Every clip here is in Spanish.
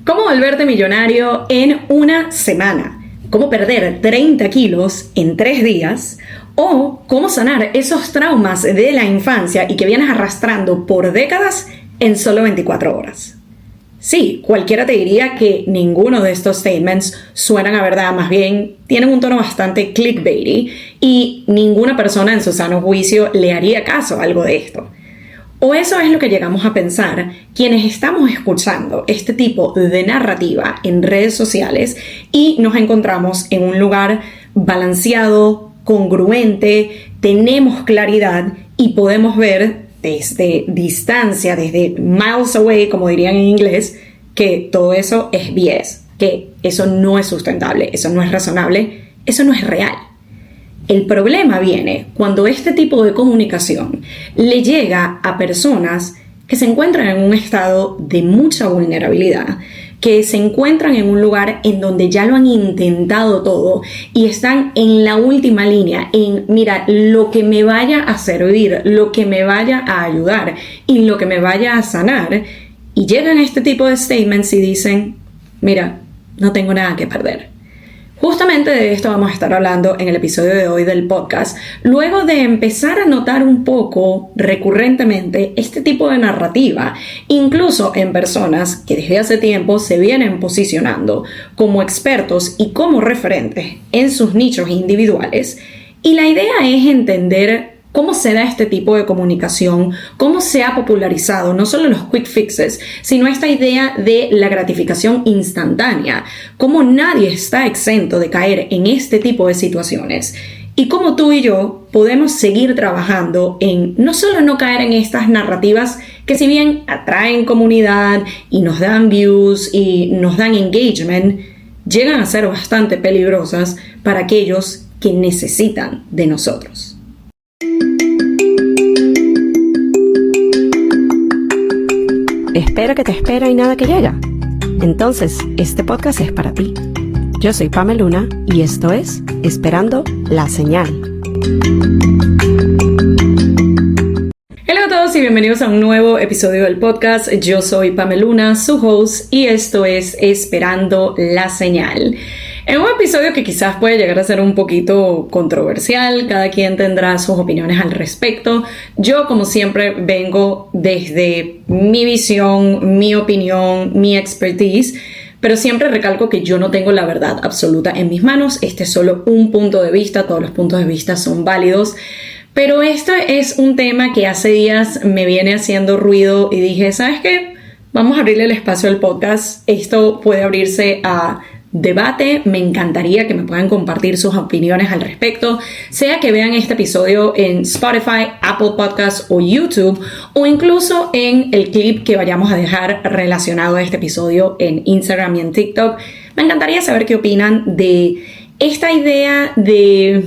¿Cómo volverte millonario en una semana? ¿Cómo perder 30 kilos en 3 días? ¿O cómo sanar esos traumas de la infancia y que vienes arrastrando por décadas en solo 24 horas? Sí, cualquiera te diría que ninguno de estos statements suenan a verdad, más bien tienen un tono bastante clickbaity y ninguna persona en su sano juicio le haría caso a algo de esto. O eso es lo que llegamos a pensar quienes estamos escuchando este tipo de narrativa en redes sociales y nos encontramos en un lugar balanceado, congruente, tenemos claridad y podemos ver desde distancia, desde miles away, como dirían en inglés, que todo eso es BS, que eso no es sustentable, eso no es razonable, eso no es real. El problema viene cuando este tipo de comunicación le llega a personas que se encuentran en un estado de mucha vulnerabilidad, que se encuentran en un lugar en donde ya lo han intentado todo y están en la última línea, en mira, lo que me vaya a servir, lo que me vaya a ayudar y lo que me vaya a sanar, y llegan a este tipo de statements y dicen, mira, no tengo nada que perder. Justamente de esto vamos a estar hablando en el episodio de hoy del podcast, luego de empezar a notar un poco recurrentemente este tipo de narrativa, incluso en personas que desde hace tiempo se vienen posicionando como expertos y como referentes en sus nichos individuales. Y la idea es entender cómo se da este tipo de comunicación, cómo se ha popularizado no solo los quick fixes, sino esta idea de la gratificación instantánea, cómo nadie está exento de caer en este tipo de situaciones y cómo tú y yo podemos seguir trabajando en no solo no caer en estas narrativas que si bien atraen comunidad y nos dan views y nos dan engagement, llegan a ser bastante peligrosas para aquellos que necesitan de nosotros. Espera que te espera y nada que llega. Entonces, este podcast es para ti. Yo soy Pamela Luna y esto es Esperando la Señal. Hola a todos y bienvenidos a un nuevo episodio del podcast. Yo soy Pamela Luna, su host, y esto es Esperando la Señal. En un episodio que quizás puede llegar a ser un poquito controversial, cada quien tendrá sus opiniones al respecto. Yo, como siempre, vengo desde mi visión, mi opinión, mi expertise, pero siempre recalco que yo no tengo la verdad absoluta en mis manos. Este es solo un punto de vista, todos los puntos de vista son válidos. Pero esto es un tema que hace días me viene haciendo ruido y dije, ¿sabes qué? Vamos a abrirle el espacio al podcast. Esto puede abrirse a debate, me encantaría que me puedan compartir sus opiniones al respecto, sea que vean este episodio en Spotify, Apple Podcasts o YouTube, o incluso en el clip que vayamos a dejar relacionado a este episodio en Instagram y en TikTok. Me encantaría saber qué opinan de esta idea de,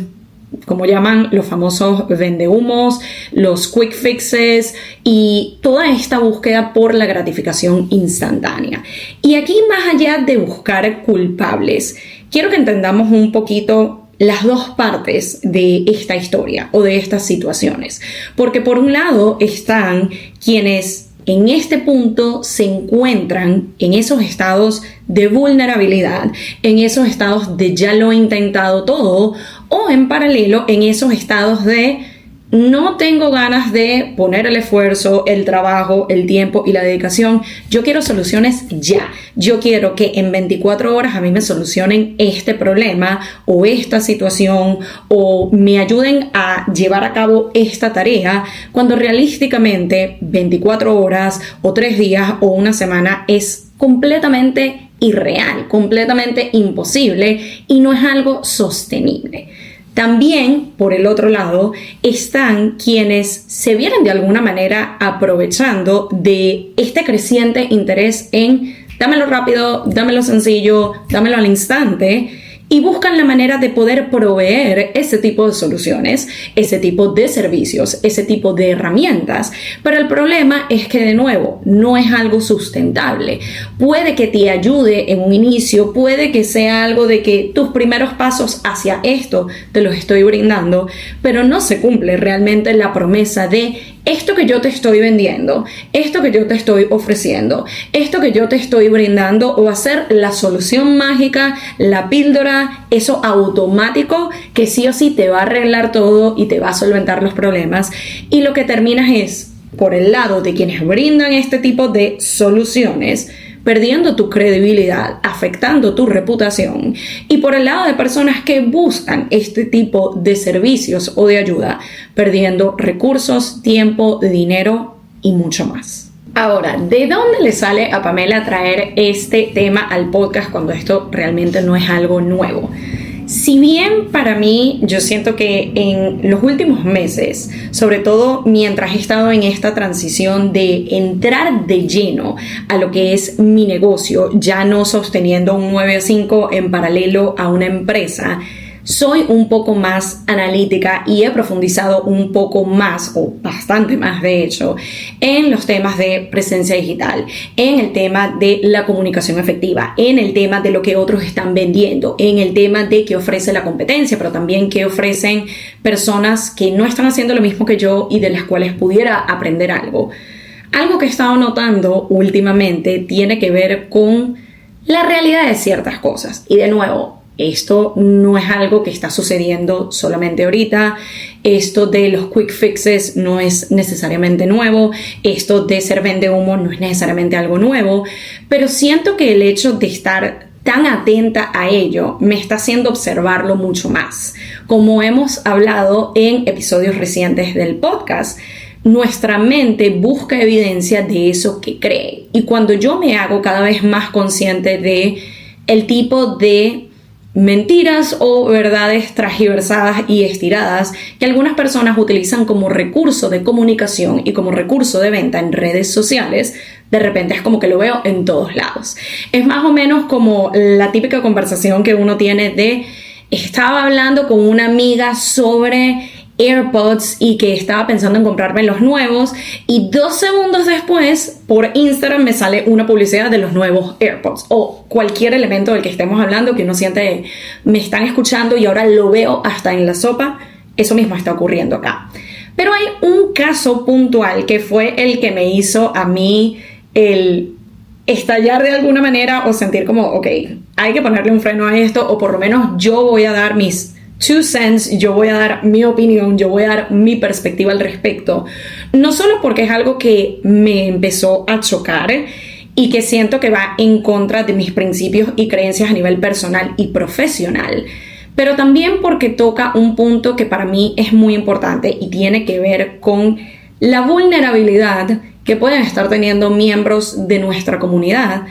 como llaman los famosos vendehumos, los quick fixes y toda esta búsqueda por la gratificación instantánea. Y aquí, más allá de buscar culpables, quiero que entendamos un poquito las dos partes de esta historia o de estas situaciones. Porque por un lado están quienes en este punto se encuentran en esos estados de vulnerabilidad, en esos estados de ya lo he intentado todo, o en paralelo en esos estados de no tengo ganas de poner el esfuerzo, el trabajo, el tiempo y la dedicación. Yo quiero soluciones ya. Yo quiero que en 24 horas a mí me solucionen este problema o esta situación o me ayuden a llevar a cabo esta tarea, cuando realísticamente 24 horas o 3 días o una semana es completamente irreal, completamente imposible y no es algo sostenible. También, por el otro lado, están quienes se vienen de alguna manera aprovechando de este creciente interés en dámelo rápido, dámelo sencillo, dámelo al instante, y buscan la manera de poder proveer ese tipo de soluciones, ese tipo de servicios, ese tipo de herramientas. Pero el problema es que, de nuevo, no es algo sustentable. Puede que te ayude en un inicio, puede que sea algo de que tus primeros pasos hacia esto te los estoy brindando, pero no se cumple realmente la promesa de esto que yo te estoy vendiendo, esto que yo te estoy ofreciendo, esto que yo te estoy brindando va a ser la solución mágica, la píldora, eso automático que sí o sí te va a arreglar todo y te va a solventar los problemas. Y lo que terminas es, por el lado de quienes brindan este tipo de soluciones, perdiendo tu credibilidad, afectando tu reputación, y por el lado de personas que buscan este tipo de servicios o de ayuda, perdiendo recursos, tiempo, dinero y mucho más. Ahora, ¿de dónde le sale a Pamela traer este tema al podcast cuando esto realmente no es algo nuevo? Si bien para mí yo siento que en los últimos meses, sobre todo mientras he estado en esta transición de entrar de lleno a lo que es mi negocio, ya no sosteniendo un 9 a 5 en paralelo a una empresa, soy un poco más analítica y he profundizado un poco más, o bastante más de hecho, en los temas de presencia digital, en el tema de la comunicación efectiva, en el tema de lo que otros están vendiendo, en el tema de qué ofrece la competencia, pero también qué ofrecen personas que no están haciendo lo mismo que yo y de las cuales pudiera aprender algo. Algo que he estado notando últimamente tiene que ver con la realidad de ciertas cosas. Y de nuevo, esto no es algo que está sucediendo solamente ahorita. Esto de los quick fixes no es necesariamente nuevo. Esto de ser vende humo no es necesariamente algo nuevo. Pero siento que el hecho de estar tan atenta a ello me está haciendo observarlo mucho más. Como hemos hablado en episodios recientes del podcast, nuestra mente busca evidencia de eso que cree. Y cuando yo me hago cada vez más consciente de el tipo de mentiras o verdades transgiversadas y estiradas que algunas personas utilizan como recurso de comunicación y como recurso de venta en redes sociales, de repente es como que lo veo en todos lados. Es más o menos como la típica conversación que uno tiene de: estaba hablando con una amiga sobre AirPods y que estaba pensando en comprarme los nuevos, y 2 segundos después por Instagram me sale una publicidad de los nuevos AirPods, o cualquier elemento del que estemos hablando que uno siente me están escuchando y ahora lo veo hasta en la sopa. Eso mismo está ocurriendo acá. Pero hay un caso puntual que fue el que me hizo a mí el estallar de alguna manera o sentir como, ok, hay que ponerle un freno a esto, o por lo menos yo voy a dar mis 2 cents, yo voy a dar mi opinión, yo voy a dar mi perspectiva al respecto. No solo porque es algo que me empezó a chocar y que siento que va en contra de mis principios y creencias a nivel personal y profesional, pero también porque toca un punto que para mí es muy importante y tiene que ver con la vulnerabilidad que pueden estar teniendo miembros de nuestra comunidad.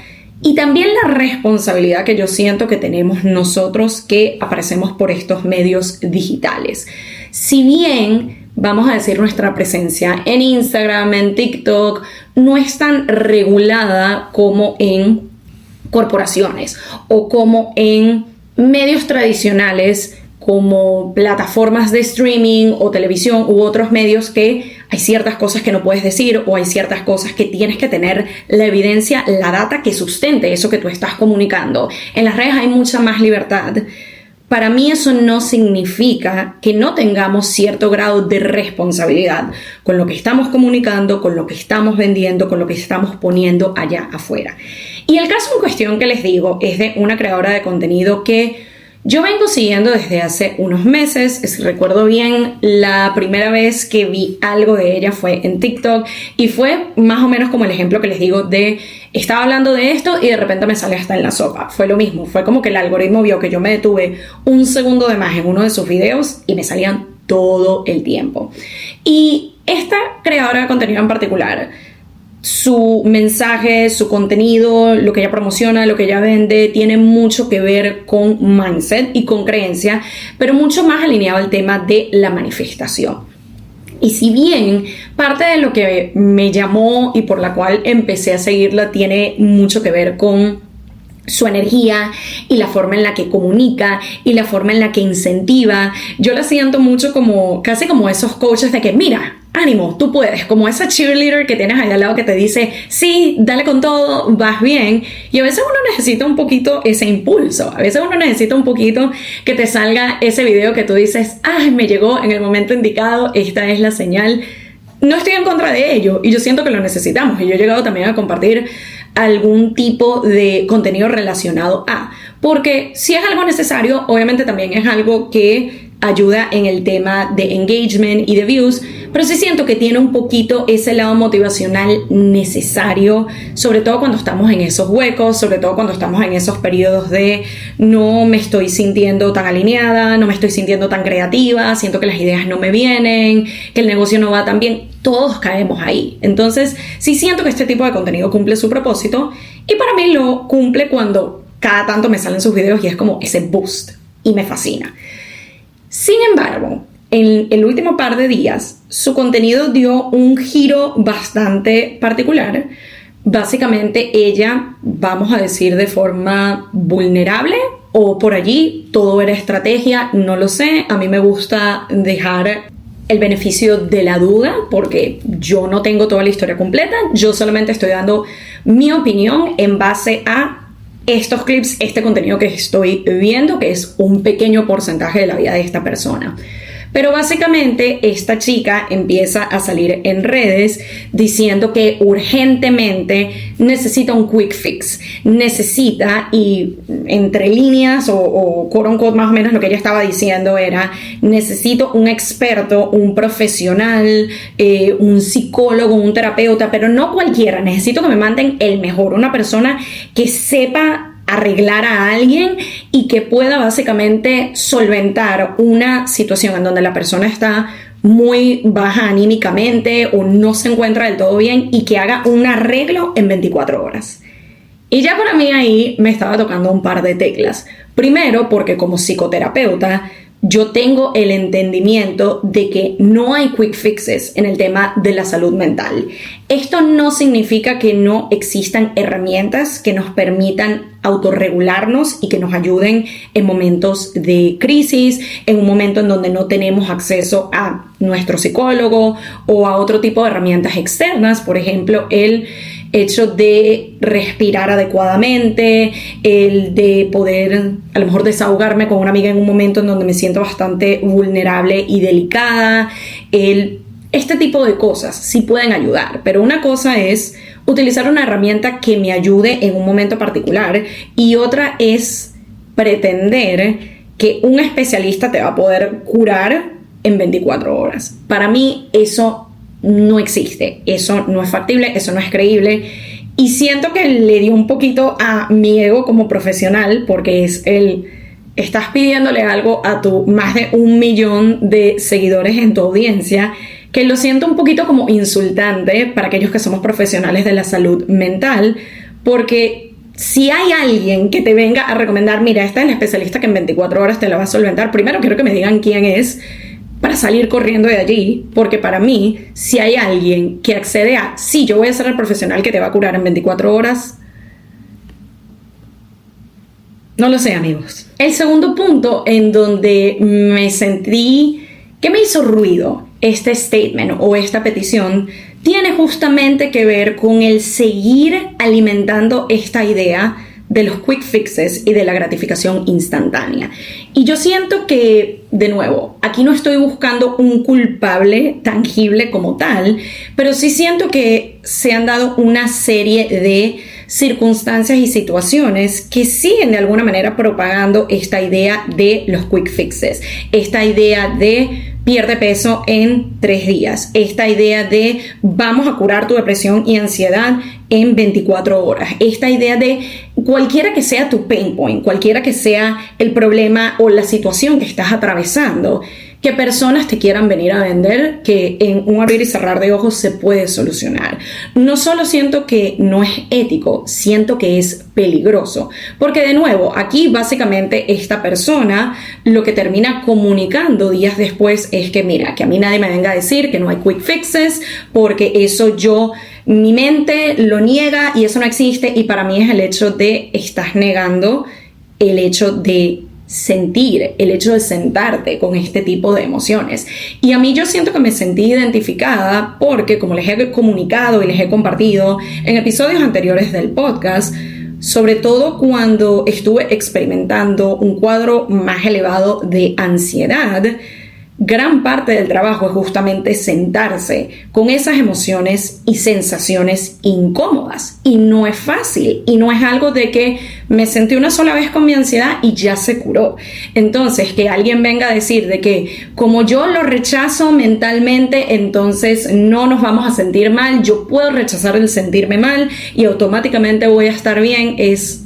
Y también la responsabilidad que yo siento que tenemos nosotros que aparecemos por estos medios digitales. Si bien, vamos a decir, nuestra presencia en Instagram, en TikTok, no es tan regulada como en corporaciones o como en medios tradicionales como plataformas de streaming o televisión u otros medios, que hay ciertas cosas que no puedes decir o hay ciertas cosas que tienes que tener la evidencia, la data que sustente eso que tú estás comunicando. En las redes hay mucha más libertad. Para mí eso no significa que no tengamos cierto grado de responsabilidad con lo que estamos comunicando, con lo que estamos vendiendo, con lo que estamos poniendo allá afuera. Y el caso en cuestión que les digo es de una creadora de contenido que yo vengo siguiendo desde hace unos meses. Si recuerdo bien, la primera vez que vi algo de ella fue en TikTok y fue más o menos como el ejemplo que les digo de estaba hablando de esto y de repente me sale hasta en la sopa. Fue lo mismo, fue como que el algoritmo vio que yo me detuve un segundo de más en uno de sus videos y me salían todo el tiempo. Y esta creadora de contenido en particular, su mensaje, su contenido, lo que ella promociona, lo que ella vende, tiene mucho que ver con mindset y con creencia, pero mucho más alineado al tema de la manifestación. Y si bien parte de lo que me llamó y por la cual empecé a seguirla tiene mucho que ver con su energía y la forma en la que comunica y la forma en la que incentiva, yo la siento mucho como casi como esos coaches de que mira, ánimo, tú puedes, como esa cheerleader que tienes ahí al lado que te dice sí, dale con todo, vas bien. Y a veces uno necesita un poquito ese impulso, a veces uno necesita un poquito que te salga ese video que tú dices, ay, me llegó en el momento indicado, esta es la señal. no estoy en contra de ello y yo siento que lo necesitamos, y yo he llegado también a compartir algún tipo de contenido relacionado a, porque si es algo necesario, obviamente también es algo que ayuda en el tema de engagement y de views, pero sí siento que tiene un poquito ese lado motivacional necesario, sobre todo cuando estamos en esos huecos, sobre todo cuando estamos en esos periodos de no me estoy sintiendo tan alineada, no me estoy sintiendo tan creativa, siento que las ideas no me vienen, que el negocio no va tan bien. Todos caemos ahí. Entonces sí siento que este tipo de contenido cumple su propósito, y para mí lo cumple cuando cada tanto me salen sus videos y es como ese boost, y me fascina. Sin embargo, en el último par de días, su contenido dio un giro bastante particular. Básicamente ella, vamos a decir de forma vulnerable, o por allí, todo era estrategia, no lo sé. A mí me gusta dejar el beneficio de la duda, porque yo no tengo toda la historia completa, yo solamente estoy dando mi opinión en base a estos clips, este contenido que estoy viendo, que es un pequeño porcentaje de la vida de esta persona. Pero básicamente esta chica empieza a salir en redes diciendo que urgentemente necesita un quick fix, necesita, y entre líneas o quote unquote más o menos lo que ella estaba diciendo era: necesito un experto, un profesional, un psicólogo, un terapeuta, pero no cualquiera, necesito que me manden el mejor, una persona que sepa arreglar a alguien y que pueda básicamente solventar una situación en donde la persona está muy baja anímicamente o no se encuentra del todo bien, y que haga un arreglo en 24 horas. Y ya para mí ahí me estaba tocando un par de teclas. Primero, porque como psicoterapeuta yo tengo el entendimiento de que no hay quick fixes en el tema de la salud mental. Esto no significa que no existan herramientas que nos permitan autorregularnos y que nos ayuden en momentos de crisis, en un momento en donde no tenemos acceso a nuestro psicólogo o a otro tipo de herramientas externas. Por ejemplo, el hecho de respirar adecuadamente, el de poder a lo mejor desahogarme con una amiga en un momento en donde me siento bastante vulnerable y delicada. Este tipo de cosas sí pueden ayudar, pero una cosa es utilizar una herramienta que me ayude en un momento particular, y otra es pretender que un especialista te va a poder curar en 24 horas. Para mí eso no existe, eso no es factible, eso no es creíble, y siento que le dio un poquito a mi ego como profesional, porque estás pidiéndole algo a tu más de 1 millón de seguidores en tu audiencia, que lo siento un poquito como insultante para aquellos que somos profesionales de la salud mental, porque si hay alguien que te venga a recomendar, mira, esta es el especialista que en 24 horas te la va a solventar, primero quiero que me digan quién es para salir corriendo de allí, porque para mí, si hay alguien que accede a, sí, yo voy a ser el profesional que te va a curar en 24 horas, no lo sé, amigos. El segundo punto en donde me sentí que me hizo ruido este statement o esta petición tiene justamente que ver con el seguir alimentando esta idea de los quick fixes y de la gratificación instantánea. Y yo siento que, de nuevo, aquí no estoy buscando un culpable tangible como tal, pero sí siento que se han dado una serie de circunstancias y situaciones que siguen de alguna manera propagando esta idea de los quick fixes, esta idea de pierde peso en 3 días, esta idea de vamos a curar tu depresión y ansiedad en 24 horas, esta idea de cualquiera que sea tu pain point, cualquiera que sea el problema o la situación que estás atravesando, que personas te quieran venir a vender que en un abrir y cerrar de ojos se puede solucionar. No solo siento que no es ético, siento que es peligroso, porque de nuevo, aquí básicamente esta persona lo que termina comunicando días después es que mira, que a mí nadie me venga a decir que no hay quick fixes, porque eso mi mente lo niega y eso no existe, y para mí es el hecho de estás negando el hecho de sentir, el hecho de sentarte con este tipo de emociones. Y a mí yo siento que me sentí identificada porque, como les he comunicado y les he compartido en episodios anteriores del podcast, sobre todo cuando estuve experimentando un cuadro más elevado de ansiedad, gran parte del trabajo es justamente sentarse con esas emociones y sensaciones incómodas. Y no es fácil, y no es algo de que me sentí una sola vez con mi ansiedad y ya se curó. Entonces, que alguien venga a decir de que como yo lo rechazo mentalmente, entonces no nos vamos a sentir mal, yo puedo rechazar el sentirme mal y automáticamente voy a estar bien, es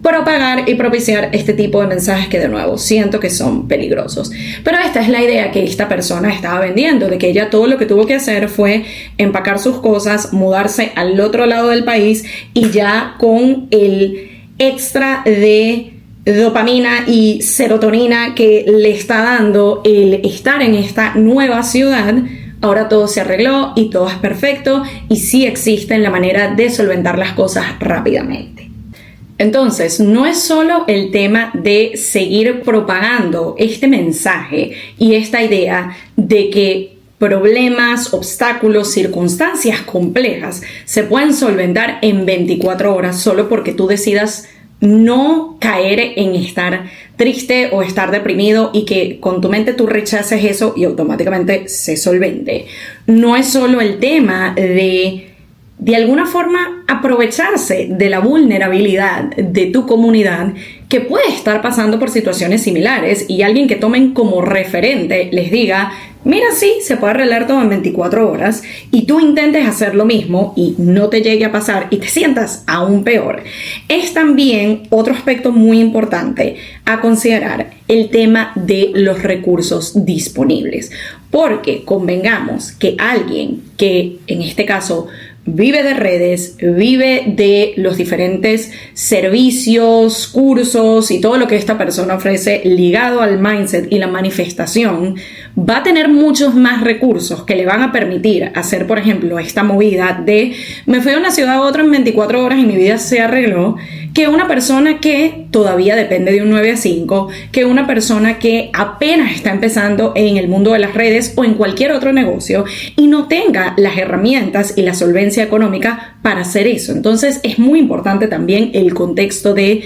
propagar y propiciar este tipo de mensajes que de nuevo siento que son peligrosos. Pero esta es la idea que esta persona estaba vendiendo, de que ella todo lo que tuvo que hacer fue empacar sus cosas, mudarse al otro lado del país y ya con el extra de dopamina y serotonina que le está dando el estar en esta nueva ciudad, ahora todo se arregló y todo es perfecto y sí existe la manera de solventar las cosas rápidamente. Entonces, no es solo el tema de seguir propagando este mensaje y esta idea de que problemas, obstáculos, circunstancias complejas se pueden solventar en 24 horas solo porque tú decidas no caer en estar triste o estar deprimido y que con tu mente tú rechaces eso y automáticamente se solvente. No es solo el tema de alguna forma aprovecharse de la vulnerabilidad de tu comunidad que puede estar pasando por situaciones similares y alguien que tomen como referente les diga, mira, sí, se puede arreglar todo en 24 horas y tú intentes hacer lo mismo y no te llegue a pasar y te sientas aún peor. Es también otro aspecto muy importante a considerar, el tema de los recursos disponibles, porque convengamos que alguien que en este caso vive de redes, vive de los diferentes servicios, cursos y todo lo que esta persona ofrece ligado al mindset y la manifestación, va a tener muchos más recursos que le van a permitir hacer, por ejemplo, esta movida de me fui de una ciudad a otra en 24 horas y mi vida se arregló, que una persona que todavía depende de un 9 a 5, que una persona que apenas está empezando en el mundo de las redes o en cualquier otro negocio y no tenga las herramientas y la solvencia económica para hacer eso. Entonces es muy importante también el contexto de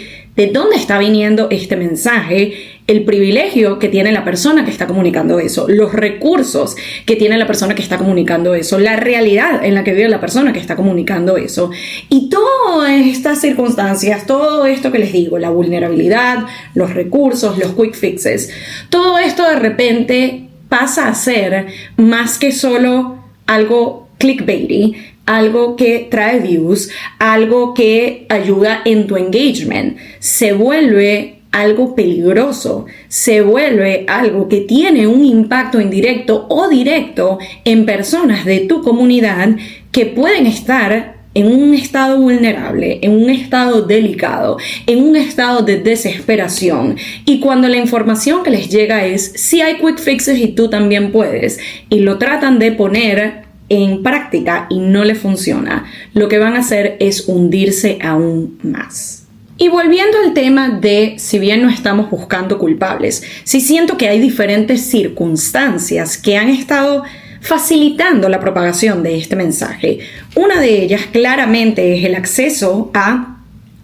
dónde está viniendo este mensaje, el privilegio que tiene la persona que está comunicando eso, los recursos que tiene la persona que está comunicando eso, la realidad en la que vive la persona que está comunicando eso. Y todas estas circunstancias, todo esto que les digo, la vulnerabilidad, los recursos, los quick fixes, todo esto de repente pasa a ser más que solo algo clickbaity, algo que trae views, algo que ayuda en tu engagement. Se vuelve algo peligroso, se vuelve algo que tiene un impacto indirecto o directo en personas de tu comunidad que pueden estar en un estado vulnerable, en un estado delicado, en un estado de desesperación. Y cuando la información que les llega es, sí hay quick fixes y tú también puedes, y lo tratan de poner en práctica y no le funciona, lo que van a hacer es hundirse aún más. Y volviendo al tema de, si bien no estamos buscando culpables, sí siento que hay diferentes circunstancias que han estado facilitando la propagación de este mensaje. Una de ellas claramente es el acceso a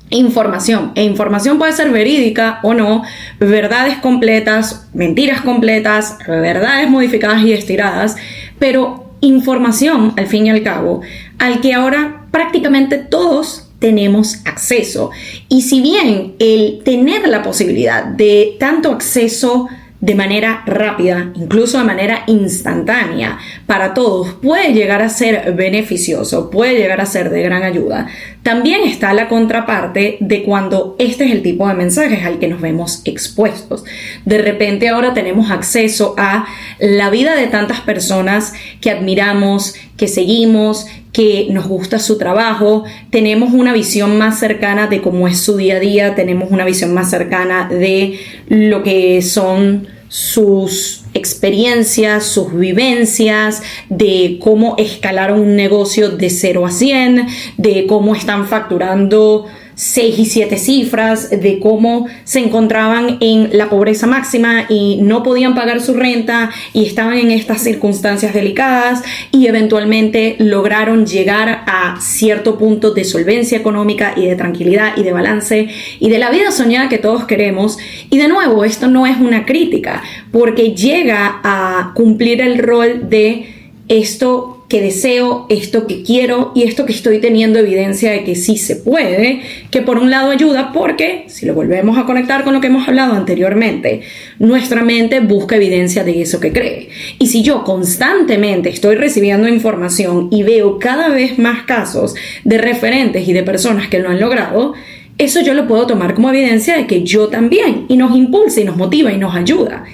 información, e información puede ser verídica o no, verdades completas, mentiras completas, verdades modificadas y estiradas, pero información, al fin y al cabo, al que ahora prácticamente todos tenemos acceso. Y si bien el tener la posibilidad de tanto acceso de manera rápida, incluso de manera instantánea, para todos puede llegar a ser beneficioso, puede llegar a ser de gran ayuda, también está la contraparte de cuando este es el tipo de mensajes al que nos vemos expuestos. De repente ahora tenemos acceso a la vida de tantas personas que admiramos, que seguimos, que nos gusta su trabajo, tenemos una visión más cercana de cómo es su día a día, tenemos una visión más cercana de lo que son sus experiencias, sus vivencias, de cómo escalaron un negocio de 0 a 100, de cómo están facturando 6 y 7 cifras de cómo se encontraban en la pobreza máxima y no podían pagar su renta y estaban en estas circunstancias delicadas y eventualmente lograron llegar a cierto punto de solvencia económica y de tranquilidad y de balance y de la vida soñada que todos queremos. Y de nuevo, esto no es una crítica, porque llega a cumplir el rol de esto que deseo, esto que quiero y esto que estoy teniendo evidencia de que sí se puede, que por un lado ayuda porque, si lo volvemos a conectar con lo que hemos hablado anteriormente, nuestra mente busca evidencia de eso que cree. Y si yo constantemente estoy recibiendo información y veo cada vez más casos de referentes y de personas que lo han logrado, eso yo lo puedo tomar como evidencia de que yo también, y nos impulsa y nos motiva y nos ayuda.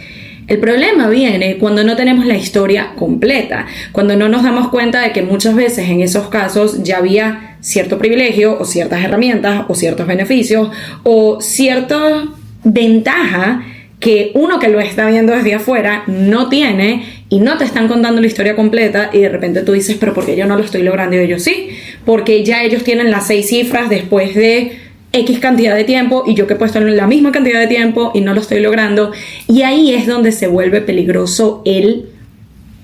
El problema viene cuando no tenemos la historia completa, cuando no nos damos cuenta de que muchas veces en esos casos ya había cierto privilegio o ciertas herramientas o ciertos beneficios o cierta ventaja que uno que lo está viendo desde afuera no tiene y no te están contando la historia completa y de repente tú dices, pero ¿por qué yo no lo estoy logrando? Y ellos sí, porque ya ellos tienen las 6 cifras después de X cantidad de tiempo y yo que he puesto la misma cantidad de tiempo y no lo estoy logrando. Y ahí es donde se vuelve peligroso el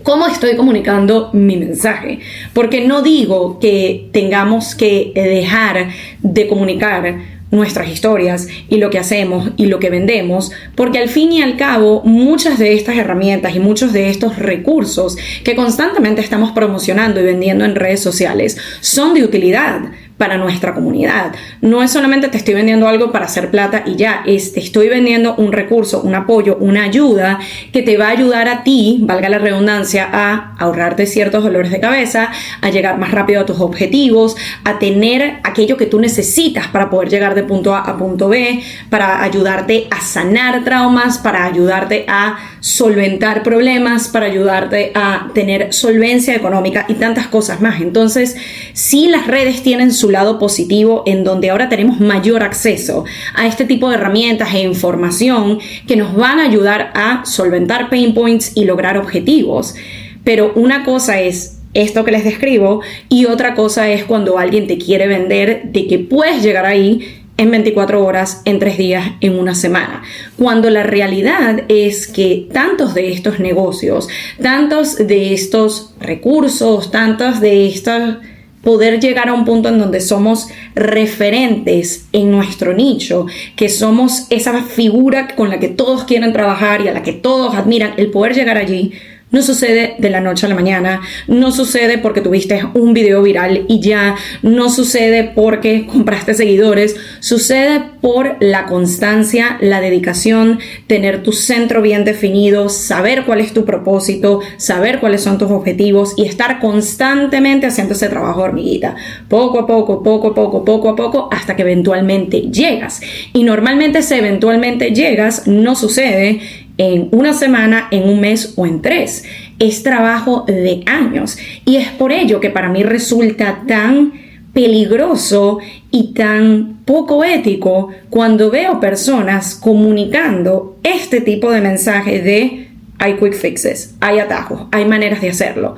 cómo estoy comunicando mi mensaje. Porque no digo que tengamos que dejar de comunicar nuestras historias y lo que hacemos y lo que vendemos, porque al fin y al cabo muchas de estas herramientas y muchos de estos recursos que constantemente estamos promocionando y vendiendo en redes sociales son de utilidad para nuestra comunidad. No es solamente te estoy vendiendo algo para hacer plata y ya, te estoy vendiendo un recurso, un apoyo, una ayuda que te va a ayudar a ti, valga la redundancia, a ahorrarte ciertos dolores de cabeza, a llegar más rápido a tus objetivos, a tener aquello que tú necesitas para poder llegar de punto A a punto B, para ayudarte a sanar traumas, para ayudarte a solventar problemas, para ayudarte a tener solvencia económica y tantas cosas más. Entonces, sí, las redes tienen su lado positivo en donde ahora tenemos mayor acceso a este tipo de herramientas e información que nos van a ayudar a solventar pain points y lograr objetivos. Pero una cosa es esto que les describo y otra cosa es cuando alguien te quiere vender de que puedes llegar ahí en 24 horas, en 3 días, en una semana. Cuando la realidad es que tantos de estos negocios, tantos de estos recursos, tantos de estos poder llegar a un punto en donde somos referentes en nuestro nicho, que somos esa figura con la que todos quieren trabajar y a la que todos admiran, el poder llegar allí no sucede de la noche a la mañana, no sucede porque tuviste un video viral y ya, no sucede porque compraste seguidores, sucede por la constancia, la dedicación, tener tu centro bien definido, saber cuál es tu propósito, saber cuáles son tus objetivos y estar constantemente haciendo ese trabajo de hormiguita, poco a poco, hasta que eventualmente llegas. Y normalmente ese eventualmente llegas no sucede en una semana, en un mes o en 3. Es trabajo de años. Y es por ello que para mí resulta tan peligroso y tan poco ético cuando veo personas comunicando este tipo de mensajes de hay quick fixes, hay atajos, hay maneras de hacerlo.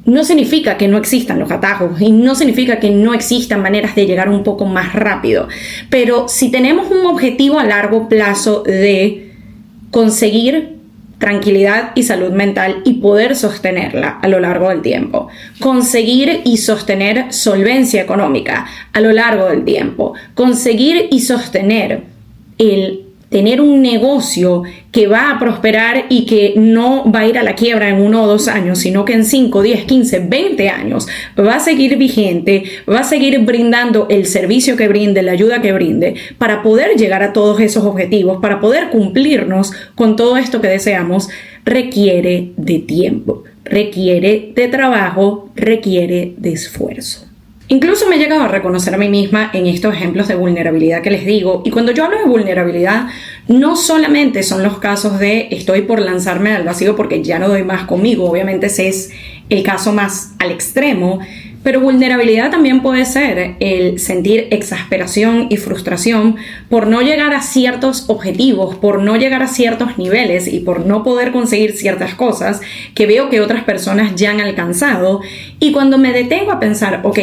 No significa que no existan los atajos y no significa que no existan maneras de llegar un poco más rápido. Pero si tenemos un objetivo a largo plazo de conseguir tranquilidad y salud mental y poder sostenerla a lo largo del tiempo, conseguir y sostener solvencia económica a lo largo del tiempo, conseguir y sostener el tener un negocio que va a prosperar y que no va a ir a la quiebra en 1 o 2 años, sino que en 5, 10, 15, 20 años va a seguir vigente, va a seguir brindando el servicio que brinde, la ayuda que brinde, para poder llegar a todos esos objetivos, para poder cumplirnos con todo esto que deseamos, requiere de tiempo, requiere de trabajo, requiere de esfuerzo. Incluso me he llegado a reconocer a mí misma en estos ejemplos de vulnerabilidad que les digo. Y cuando yo hablo de vulnerabilidad, no solamente son los casos de estoy por lanzarme al vacío porque ya no doy más conmigo. Obviamente ese es el caso más al extremo. Pero vulnerabilidad también puede ser el sentir exasperación y frustración por no llegar a ciertos objetivos, por no llegar a ciertos niveles y por no poder conseguir ciertas cosas que veo que otras personas ya han alcanzado. Y cuando me detengo a pensar, ok,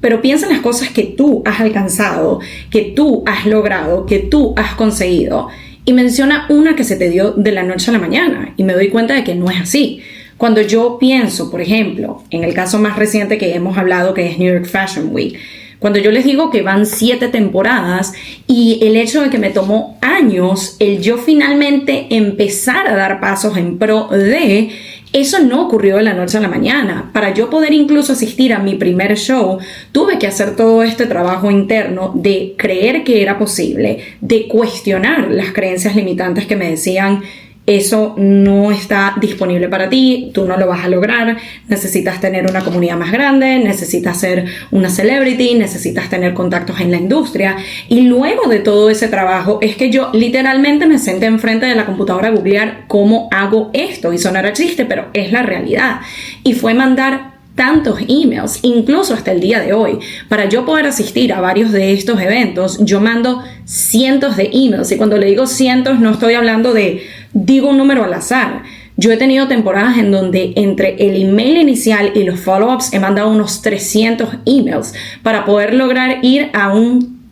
pero piensa en las cosas que tú has alcanzado, que tú has logrado, que tú has conseguido. Y menciona una que se te dio de la noche a la mañana. Y me doy cuenta de que no es así. Cuando yo pienso, por ejemplo, en el caso más reciente que hemos hablado, que es New York Fashion Week, cuando yo les digo que van 7 temporadas y el hecho de que me tomó años el yo finalmente empezar a dar pasos en pro de, eso no ocurrió de la noche a la mañana. Para yo poder incluso asistir a mi primer show, tuve que hacer todo este trabajo interno de creer que era posible, de cuestionar las creencias limitantes que me decían: eso no está disponible para ti, tú no lo vas a lograr, necesitas tener una comunidad más grande, necesitas ser una celebrity, necesitas tener contactos en la industria. Y luego de todo ese trabajo es que yo literalmente me senté enfrente de la computadora a googlear cómo hago esto. Y sonará chiste, pero es la realidad. Y fue mandar tantos emails, incluso hasta el día de hoy. Para yo poder asistir a varios de estos eventos, yo mando cientos de emails. Y cuando le digo cientos, no estoy hablando de, digo un número al azar. Yo he tenido temporadas en donde entre el email inicial y los follow-ups he mandado unos 300 emails para poder lograr ir a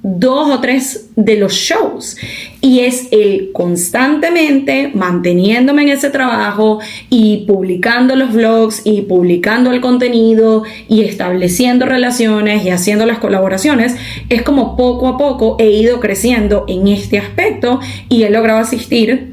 2 o 3 de los shows. Y es el constantemente manteniéndome en ese trabajo y publicando los vlogs y publicando el contenido y estableciendo relaciones y haciendo las colaboraciones. Es como poco a poco he ido creciendo en este aspecto y he logrado asistir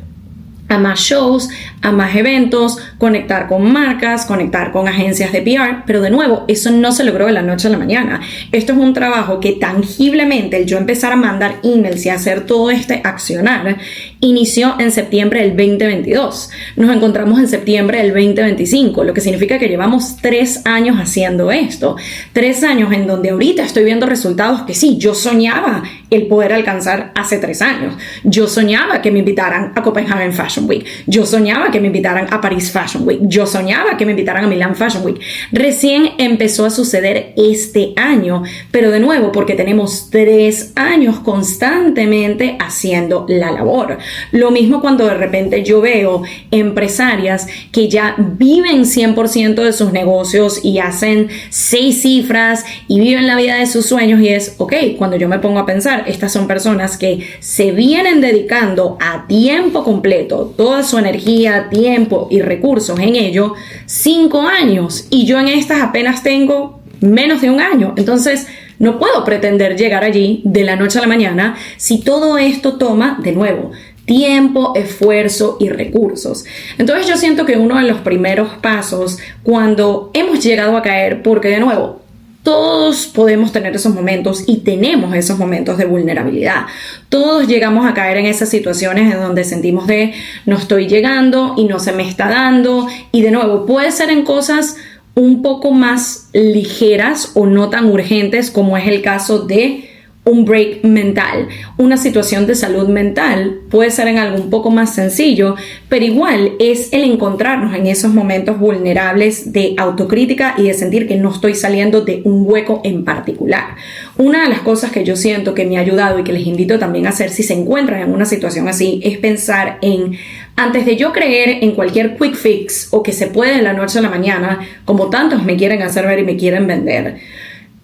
a más shows, a más eventos, conectar con marcas, conectar con agencias de PR, pero de nuevo, eso no se logró de la noche a la mañana. Esto es un trabajo que tangiblemente, el yo empezar a mandar emails y hacer todo este accionar, inició en septiembre del 2022. Nos encontramos en septiembre del 2025, lo que significa que llevamos 3 años haciendo esto. 3 años en donde ahorita estoy viendo resultados que sí, yo soñaba el poder alcanzar hace 3 años. Yo soñaba que me invitaran a Copenhagen Fashion Week. Yo soñaba que me invitaran a París Fashion Week. Yo soñaba que me invitaran a Milán Fashion Week. Recién empezó a suceder este año, pero de nuevo porque tenemos 3 años constantemente haciendo la labor. Lo mismo cuando de repente yo veo empresarias que ya viven 100% de sus negocios y hacen 6 cifras y viven la vida de sus sueños, y es, ok, cuando yo me pongo a pensar, estas son personas que se vienen dedicando a tiempo completo toda su energía, tiempo y recursos en ello 5 años, y yo en estas apenas tengo menos de 1 año. Entonces no puedo pretender llegar allí de la noche a la mañana si todo esto toma, de nuevo, tiempo, esfuerzo y recursos. Entonces yo siento que uno de los primeros pasos cuando hemos llegado a caer, porque de nuevo, todos podemos tener esos momentos y tenemos esos momentos de vulnerabilidad. Todos llegamos a caer en esas situaciones en donde sentimos de no estoy llegando y no se me está dando. Y de nuevo, puede ser en cosas un poco más ligeras o no tan urgentes, como es el caso de un break mental. Una situación de salud mental puede ser en algo un poco más sencillo, pero igual es el encontrarnos en esos momentos vulnerables de autocrítica y de sentir que no estoy saliendo de un hueco en particular. Una de las cosas que yo siento que me ha ayudado y que les invito también a hacer si se encuentran en una situación así es pensar en, antes de yo creer en cualquier quick fix o que se puede de la noche a la mañana, como tantos me quieren hacer ver y me quieren vender,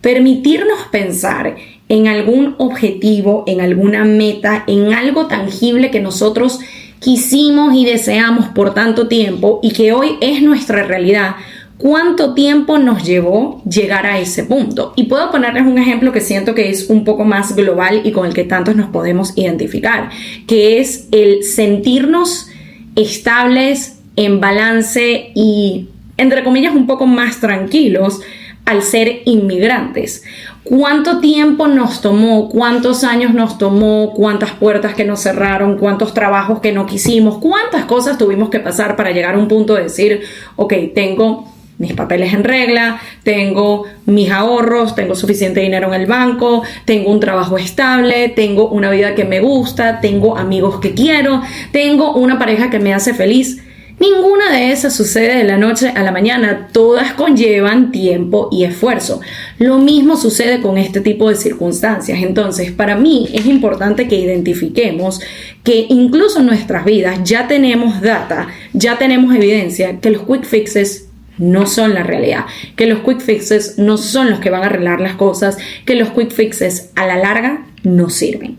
permitirnos pensar en algún objetivo, en alguna meta, en algo tangible que nosotros quisimos y deseamos por tanto tiempo y que hoy es nuestra realidad. ¿Cuánto tiempo nos llevó llegar a ese punto? Y puedo ponerles un ejemplo que siento que es un poco más global y con el que tantos nos podemos identificar, que es el sentirnos estables, en balance y, entre comillas, un poco más tranquilos al ser inmigrantes. ¿Cuánto tiempo nos tomó? ¿Cuántos años nos tomó? ¿Cuántas puertas que nos cerraron? ¿Cuántos trabajos que no quisimos? ¿Cuántas cosas tuvimos que pasar para llegar a un punto de decir, ok, tengo mis papeles en regla, tengo mis ahorros, tengo suficiente dinero en el banco, tengo un trabajo estable, tengo una vida que me gusta, tengo amigos que quiero, tengo una pareja que me hace feliz? Ninguna de esas sucede de la noche a la mañana, todas conllevan tiempo y esfuerzo. Lo mismo sucede con este tipo de circunstancias. Entonces, para mí es importante que identifiquemos que incluso en nuestras vidas ya tenemos data, ya tenemos evidencia que los quick fixes no son la realidad, que los quick fixes no son los que van a arreglar las cosas, que los quick fixes a la larga no sirven.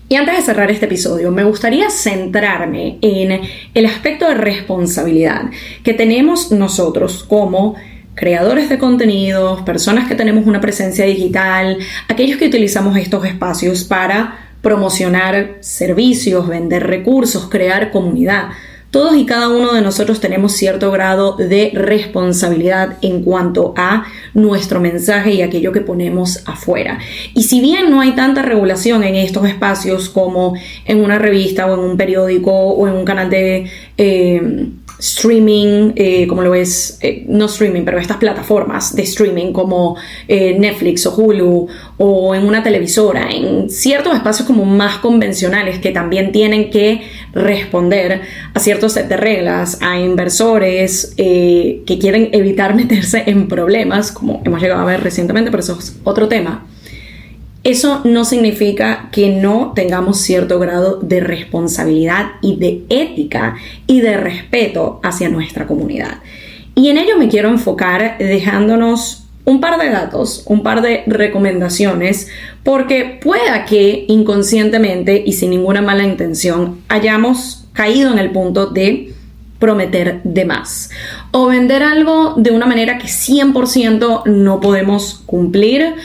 Y antes de cerrar este episodio, me gustaría centrarme en el aspecto de responsabilidad que tenemos nosotros como creadores de contenidos, personas que tenemos una presencia digital, aquellos que utilizamos estos espacios para promocionar servicios, vender recursos, crear comunidad. Todos y cada uno de nosotros tenemos cierto grado de responsabilidad en cuanto a nuestro mensaje y aquello que ponemos afuera. Y si bien no hay tanta regulación en estos espacios como en una revista o en un periódico o en un canal de streaming, como lo es, no streaming, pero estas plataformas de streaming como Netflix o Hulu, o en una televisora, en ciertos espacios como más convencionales que también tienen que responder a ciertos set de reglas, a inversores que quieren evitar meterse en problemas, como hemos llegado a ver recientemente, pero eso es otro tema. Eso no significa que no tengamos cierto grado de responsabilidad y de ética y de respeto hacia nuestra comunidad. Y en ello me quiero enfocar dejándonos un par de datos, un par de recomendaciones, porque pueda que inconscientemente y sin ninguna mala intención hayamos caído en el punto de prometer de más o vender algo de una manera que 100% no podemos cumplir,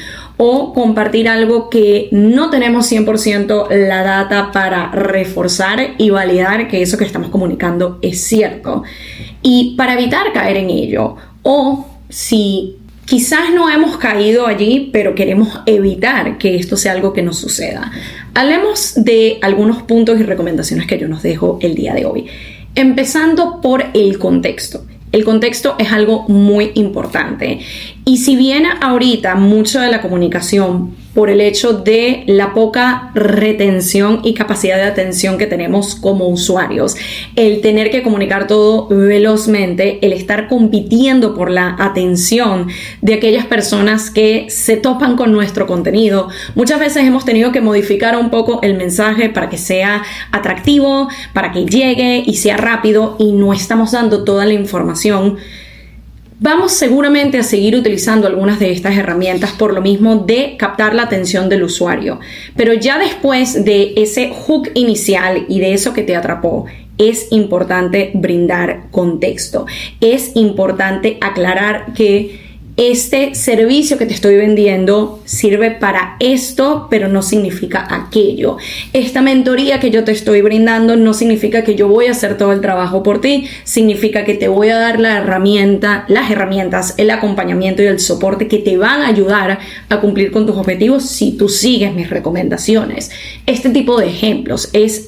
o compartir algo que no tenemos 100% la data para reforzar y validar que eso que estamos comunicando es cierto. Y para evitar caer en ello, o si quizás no hemos caído allí, pero queremos evitar que esto sea algo que nos suceda, hablemos de algunos puntos y recomendaciones que yo nos dejo el día de hoy. Empezando por el contexto. El contexto es algo muy importante. Y si bien ahorita mucho de la comunicación, por el hecho de la poca retención y capacidad de atención que tenemos como usuarios, el tener que comunicar todo velozmente, el estar compitiendo por la atención de aquellas personas que se topan con nuestro contenido, muchas veces hemos tenido que modificar un poco el mensaje para que sea atractivo, para que llegue y sea rápido, y no estamos dando toda la información. Vamos seguramente a seguir utilizando algunas de estas herramientas por lo mismo de captar la atención del usuario. Pero ya después de ese hook inicial y de eso que te atrapó, es importante brindar contexto. Es importante aclarar que este servicio que te estoy vendiendo sirve para esto, pero no significa aquello. Esta mentoría que yo te estoy brindando no significa que yo voy a hacer todo el trabajo por ti, significa que te voy a dar las herramientas, el acompañamiento y el soporte que te van a ayudar a cumplir con tus objetivos si tú sigues mis recomendaciones. Este tipo de ejemplos es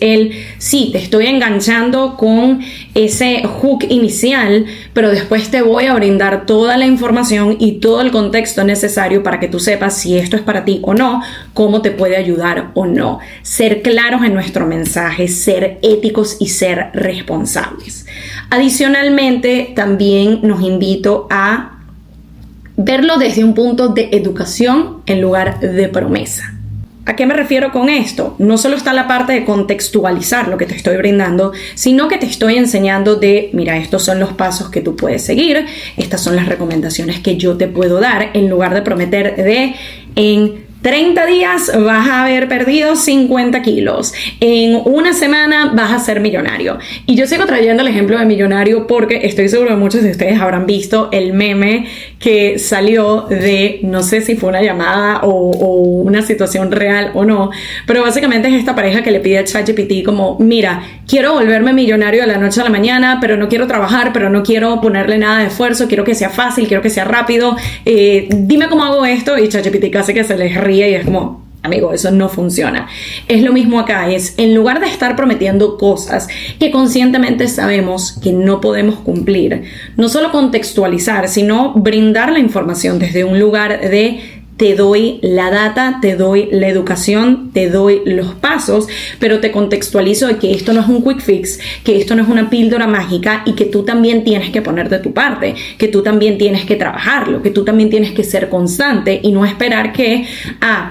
sí, te estoy enganchando con ese hook inicial, pero después te voy a brindar toda la información y todo el contexto necesario para que tú sepas si esto es para ti o no, cómo te puede ayudar o no. Ser claros en nuestro mensaje, ser éticos y ser responsables. Adicionalmente, también nos invito a verlo desde un punto de educación en lugar de promesa. ¿A qué me refiero con esto? No solo está la parte de contextualizar lo que te estoy brindando, sino que te estoy enseñando mira, estos son los pasos que tú puedes seguir, estas son las recomendaciones que yo te puedo dar, en lugar de prometer en 30 días vas a haber perdido 50 kilos. En una semana vas a ser millonario. Y yo sigo trayendo el ejemplo de millonario porque estoy seguro que muchos de ustedes habrán visto el meme que salió de, no sé si fue una llamada o una situación real o no, pero básicamente es esta pareja que le pide a ChatGPT como, mira, quiero volverme millonario de la noche a la mañana, pero no quiero trabajar, pero no quiero ponerle nada de esfuerzo, quiero que sea fácil, quiero que sea rápido, dime cómo hago esto, y ChatGPT casi que se les ríe y es como, amigo, eso no funciona. Es lo mismo acá, es en lugar de estar prometiendo cosas que conscientemente sabemos que no podemos cumplir, no solo contextualizar, sino brindar la información desde un lugar de te doy la data, te doy la educación, te doy los pasos, pero te contextualizo de que esto no es un quick fix, que esto no es una píldora mágica y que tú también tienes que poner de tu parte, que tú también tienes que trabajarlo, que tú también tienes que ser constante y no esperar que,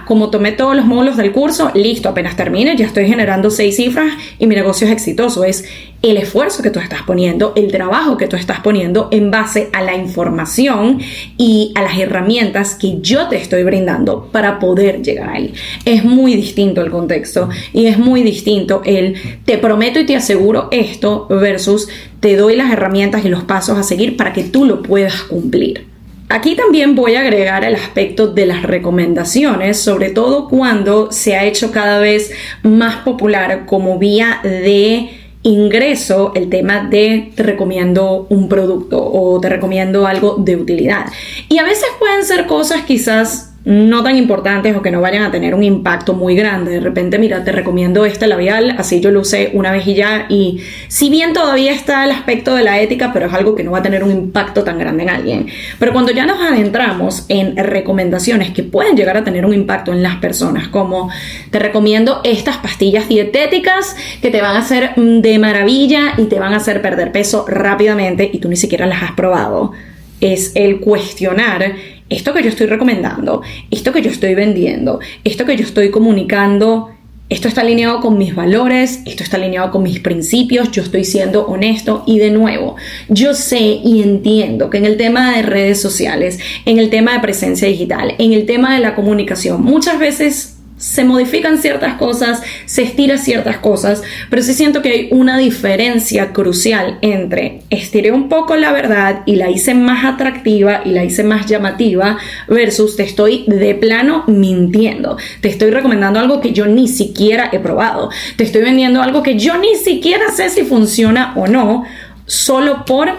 como tomé todos los módulos del curso, listo, apenas termine, ya estoy generando 6 cifras y mi negocio es exitoso. Es el esfuerzo que tú estás poniendo, el trabajo que tú estás poniendo en base a la información y a las herramientas que yo te estoy brindando para poder llegar ahí. Es muy distinto el contexto y es muy distinto el te prometo y te aseguro esto versus te doy las herramientas y los pasos a seguir para que tú lo puedas cumplir. Aquí también voy a agregar el aspecto de las recomendaciones, sobre todo cuando se ha hecho cada vez más popular como vía de ingreso el tema de te recomiendo un producto o te recomiendo algo de utilidad. Y a veces pueden ser cosas quizás no tan importantes o que no vayan a tener un impacto muy grande. De repente, mira, te recomiendo este labial, así yo lo usé una vez y ya, y si bien todavía está el aspecto de la ética, pero es algo que no va a tener un impacto tan grande en alguien. Pero cuando ya nos adentramos en recomendaciones que pueden llegar a tener un impacto en las personas, como te recomiendo estas pastillas dietéticas que te van a hacer de maravilla y te van a hacer perder peso rápidamente y tú ni siquiera las has probado, es el cuestionar esto que yo estoy recomendando, esto que yo estoy vendiendo, esto que yo estoy comunicando, esto está alineado con mis valores, esto está alineado con mis principios, yo estoy siendo honesto. Y de nuevo, yo sé y entiendo que en el tema de redes sociales, en el tema de presencia digital, en el tema de la comunicación, muchas veces se modifican ciertas cosas, se estiran ciertas cosas, pero sí siento que hay una diferencia crucial entre estiré un poco la verdad y la hice más atractiva y la hice más llamativa versus te estoy de plano mintiendo, te estoy recomendando algo que yo ni siquiera he probado, te estoy vendiendo algo que yo ni siquiera sé si funciona o no, solo por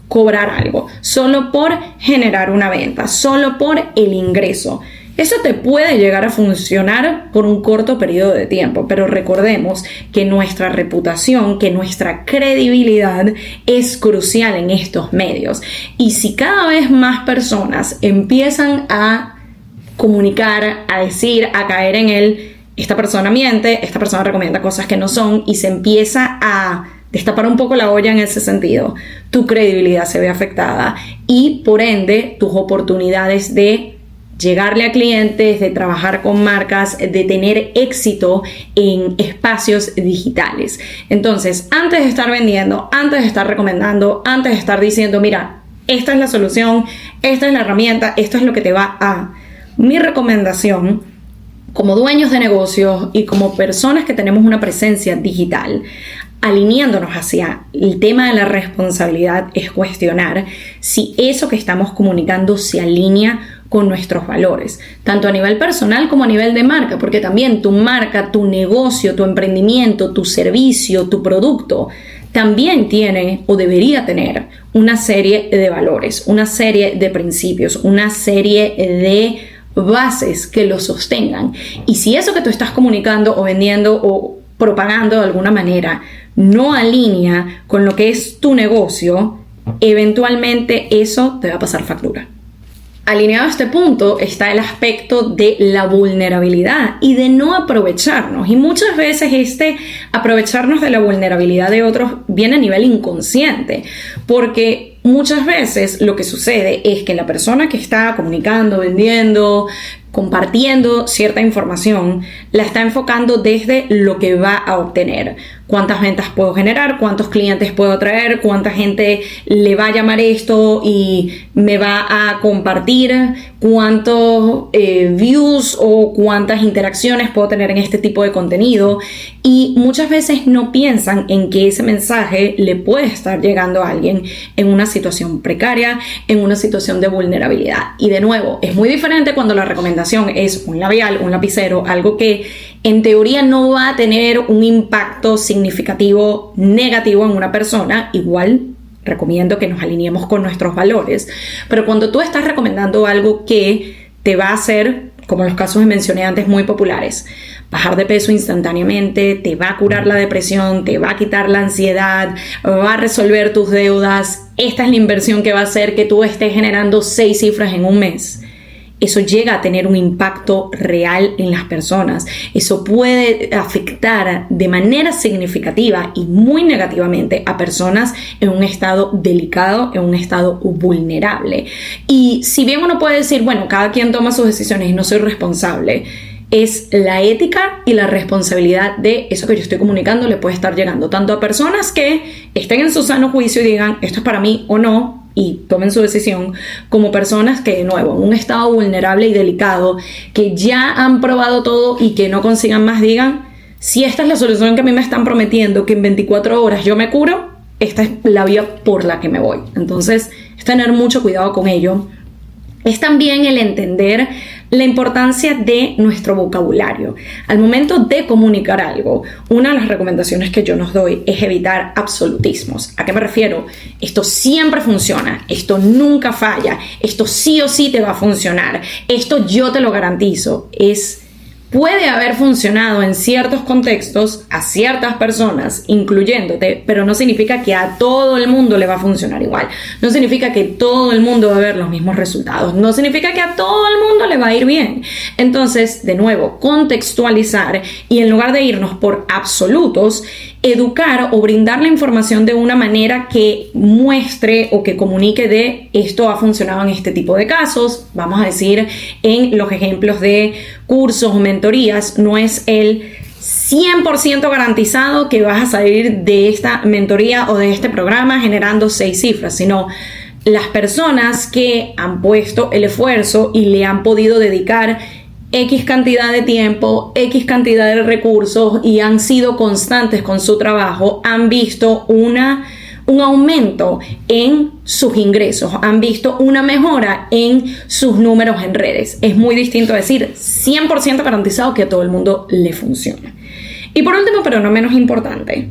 cobrar algo, solo por generar una venta, solo por el ingreso. Eso te puede llegar a funcionar por un corto periodo de tiempo, pero recordemos que nuestra reputación, que nuestra credibilidad es crucial en estos medios. Y si cada vez más personas empiezan a comunicar, a decir, a caer en esta persona miente, esta persona recomienda cosas que no son y se empieza a destapar un poco la olla en ese sentido, tu credibilidad se ve afectada y por ende tus oportunidades de llegarle a clientes, de trabajar con marcas, de tener éxito en espacios digitales. Entonces, antes de estar vendiendo, antes de estar recomendando, antes de estar diciendo, mira, esta es la solución, esta es la herramienta, esto es lo que te va a... Mi recomendación, como dueños de negocios y como personas que tenemos una presencia digital, alineándonos hacia el tema de la responsabilidad, es cuestionar si eso que estamos comunicando se alinea con nuestros valores, tanto a nivel personal como a nivel de marca, porque también tu marca, tu negocio, tu emprendimiento, tu servicio, tu producto, también tiene o debería tener una serie de valores, una serie de principios, una serie de bases que lo sostengan. Y si eso que tú estás comunicando o vendiendo o propagando de alguna manera no alinea con lo que es tu negocio, eventualmente eso te va a pasar factura. Alineado a este punto está el aspecto de la vulnerabilidad y de no aprovecharnos. Y muchas veces aprovecharnos de la vulnerabilidad de otros viene a nivel inconsciente, porque muchas veces lo que sucede es que la persona que está comunicando, vendiendo, compartiendo cierta información, la está enfocando desde lo que va a obtener. ¿Cuántas ventas puedo generar? ¿Cuántos clientes puedo atraer? ¿Cuánta gente le va a llamar esto y me va a compartir? ¿Cuántos views o cuántas interacciones puedo tener en este tipo de contenido? Y muchas veces no piensan en que ese mensaje le puede estar llegando a alguien en una situación precaria, en una situación de vulnerabilidad. Y de nuevo, es muy diferente cuando la recomendación es un labial, un lapicero, algo que en teoría no va a tener un impacto significativo negativo en una persona. Igual recomiendo que nos alineemos con nuestros valores, pero cuando tú estás recomendando algo que te va a hacer, como los casos que mencioné antes muy populares, bajar de peso instantáneamente, te va a curar la depresión, te va a quitar la ansiedad, va a resolver tus deudas, esta es la inversión que va a hacer que tú estés generando 6 cifras en un mes. Eso llega a tener un impacto real en las personas. Eso puede afectar de manera significativa y muy negativamente a personas en un estado delicado, en un estado vulnerable. Y si bien uno puede decir, bueno, cada quien toma sus decisiones y no soy responsable, es la ética y la responsabilidad de eso que yo estoy comunicando le puede estar llegando tanto a personas que estén en su sano juicio y digan esto es para mí o no y tomen su decisión, como personas que de nuevo en un estado vulnerable y delicado que ya han probado todo y que no consigan más digan si esta es la solución que a mí me están prometiendo que en 24 horas yo me curo, esta es la vía por la que me voy. Entonces es tener mucho cuidado con ello. Es también el entender la importancia de nuestro vocabulario. Al momento de comunicar algo, una de las recomendaciones que yo nos doy es evitar absolutismos. ¿A qué me refiero? Esto siempre funciona, esto nunca falla, esto sí o sí te va a funcionar, esto yo te lo garantizo. Puede haber funcionado en ciertos contextos a ciertas personas, incluyéndote, pero no significa que a todo el mundo le va a funcionar igual. No significa que todo el mundo va a ver los mismos resultados. No significa que a todo el mundo le va a ir bien. Entonces, de nuevo, contextualizar y en lugar de irnos por absolutos, educar o brindar la información de una manera que muestre o que comunique de esto ha funcionado en este tipo de casos. Vamos a decir, en los ejemplos de cursos o mentorías, no es el 100% garantizado que vas a salir de esta mentoría o de este programa generando 6 cifras, sino las personas que han puesto el esfuerzo y le han podido dedicar X cantidad de tiempo, X cantidad de recursos y han sido constantes con su trabajo, han visto un aumento en sus ingresos, han visto una mejora en sus números en redes. Es muy distinto a decir 100% garantizado que a todo el mundo le funciona. Y por último, pero no menos importante,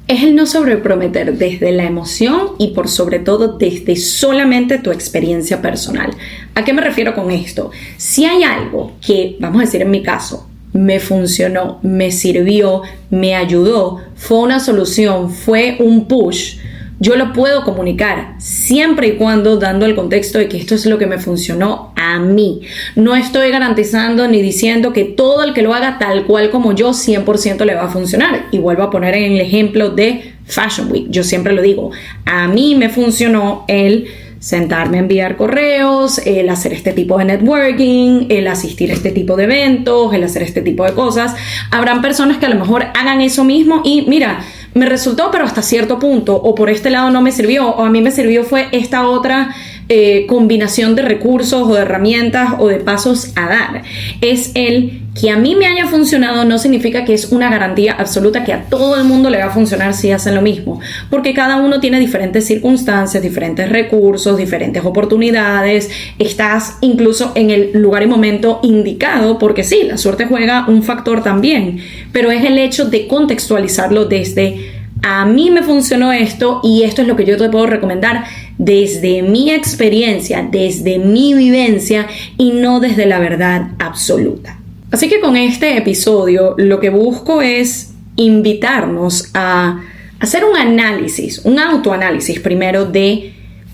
es el no sobreprometer desde la emoción y por sobre todo desde solamente tu experiencia personal. ¿A qué me refiero con esto? Si hay algo que, vamos a decir en mi caso, me funcionó, me sirvió, me ayudó, fue una solución, fue un push, yo lo puedo comunicar siempre y cuando dando el contexto de que esto es lo que me funcionó a mí. No estoy garantizando ni diciendo que todo el que lo haga tal cual como yo 100% le va a funcionar. Y vuelvo a poner en el ejemplo de Fashion Week. Yo siempre lo digo, a mí me funcionó el sentarme a enviar correos, el hacer este tipo de networking, el asistir a este tipo de eventos, el hacer este tipo de cosas. Habrán personas que a lo mejor hagan eso mismo y mira, me resultó pero hasta cierto punto, o por este lado no me sirvió, o a mí me sirvió fue esta otra combinación de recursos o de herramientas o de pasos a dar. Es el que a mí me haya funcionado no significa que es una garantía absoluta que a todo el mundo le va a funcionar si hacen lo mismo, porque cada uno tiene diferentes circunstancias, diferentes recursos, diferentes oportunidades, estás incluso en el lugar y momento indicado, porque sí, la suerte juega un factor también, pero es el hecho de contextualizarlo desde a mí me funcionó esto y esto es lo que yo te puedo recomendar desde mi experiencia, desde mi vivencia y no desde la verdad absoluta. Así que con este episodio lo que busco es invitarnos a hacer un análisis, un autoanálisis primero de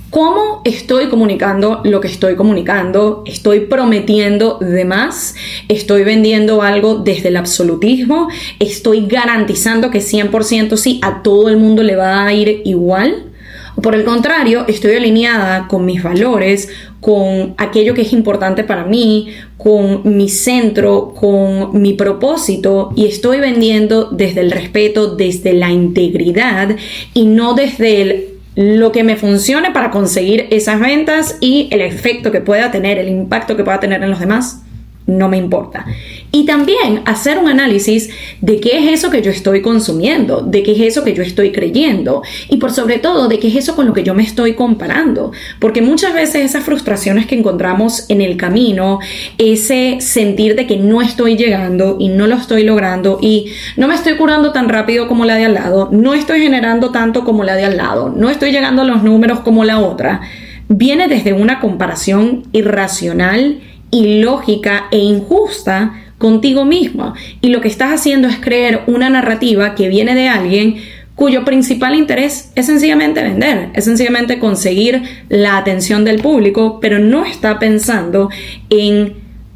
cómo estoy comunicando lo que estoy comunicando, estoy prometiendo de más, estoy vendiendo algo desde el absolutismo, estoy garantizando que 100% sí a todo el mundo le va a ir igual. O por el contrario, estoy alineada con mis valores, con aquello que es importante para mí, con mi centro, con mi propósito y estoy vendiendo desde el respeto, desde la integridad y no desde lo que me funcione para conseguir esas ventas y el efecto que pueda tener, el impacto que pueda tener en los demás. No me importa. Y también hacer un análisis de qué es eso que yo estoy consumiendo, de qué es eso que yo estoy creyendo y por sobre todo de qué es eso con lo que yo me estoy comparando. Porque muchas veces esas frustraciones que encontramos en el camino, ese sentir de que no estoy llegando y no lo estoy logrando y no me estoy curando tan rápido como la de al lado, no estoy generando tanto como la de al lado, no estoy llegando a los números como la otra, viene desde una comparación irracional, ilógica e injusta contigo misma y lo que estás haciendo es creer una narrativa que viene de alguien cuyo principal interés es sencillamente vender, es sencillamente conseguir la atención del público, pero no está pensando en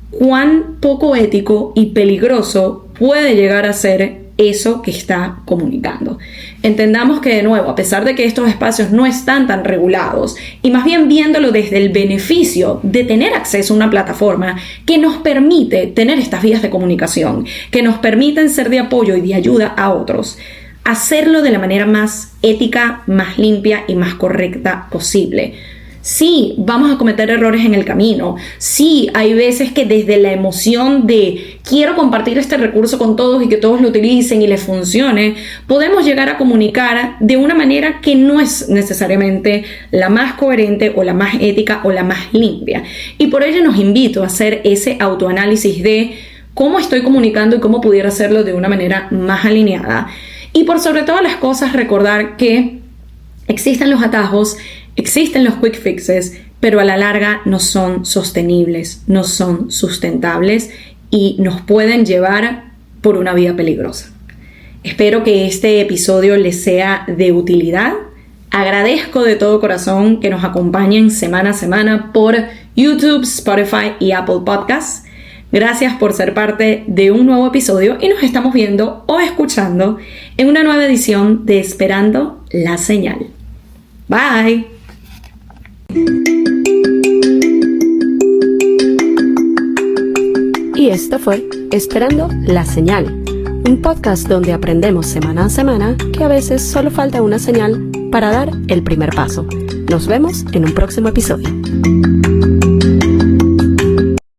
cuán poco ético y peligroso puede llegar a ser eso que está comunicando. Entendamos que, de nuevo, a pesar de que estos espacios no están tan regulados, y más bien viéndolo desde el beneficio de tener acceso a una plataforma que nos permite tener estas vías de comunicación, que nos permiten ser de apoyo y de ayuda a otros, hacerlo de la manera más ética, más limpia y más correcta posible. Sí, vamos a cometer errores en el camino. Sí, hay veces que desde la emoción de quiero compartir este recurso con todos y que todos lo utilicen y les funcione, podemos llegar a comunicar de una manera que no es necesariamente la más coherente o la más ética o la más limpia. Y por ello nos invito a hacer ese autoanálisis de cómo estoy comunicando y cómo pudiera hacerlo de una manera más alineada. Y por sobre todas las cosas, recordar que existen los atajos, existen los quick fixes, pero a la larga no son sostenibles, no son sustentables y nos pueden llevar por una vía peligrosa. Espero que este episodio les sea de utilidad. Agradezco de todo corazón que nos acompañen semana a semana por YouTube, Spotify y Apple Podcasts. Gracias por ser parte de un nuevo episodio y nos estamos viendo o escuchando en una nueva edición de Esperando la Señal. Bye. Y esto fue Esperando la Señal, un podcast donde aprendemos semana a semana que a veces solo falta una señal para dar el primer paso. Nos vemos en un próximo episodio.